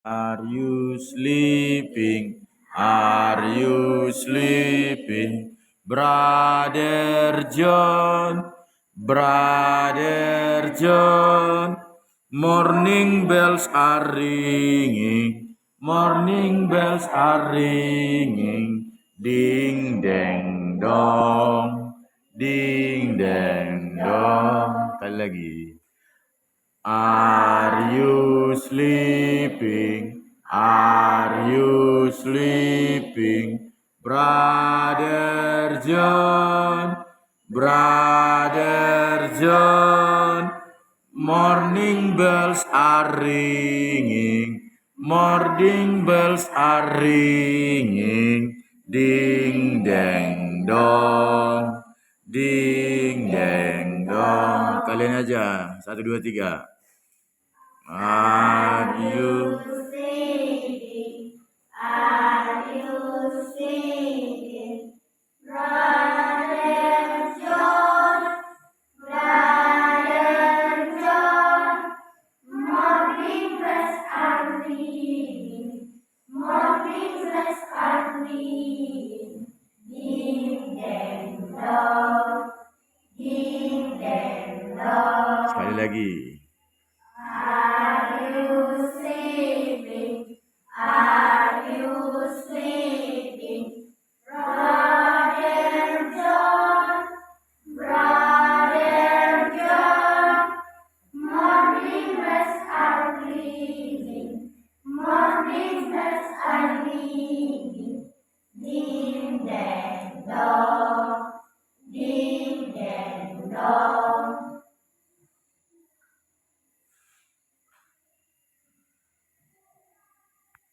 Are you sleeping? Are you sleeping? Brother John, Brother John. Morning bells are ringing, morning bells are ringing. Ding dang dong, ding dang dong. Kali lagi. Are you sleeping? Are you sleeping? Brother John, Brother John. Morning bells are ringing, morning bells are ringing. Ding dang dong, ding dang dong. Kalian aja, 1, 2, 3. Are you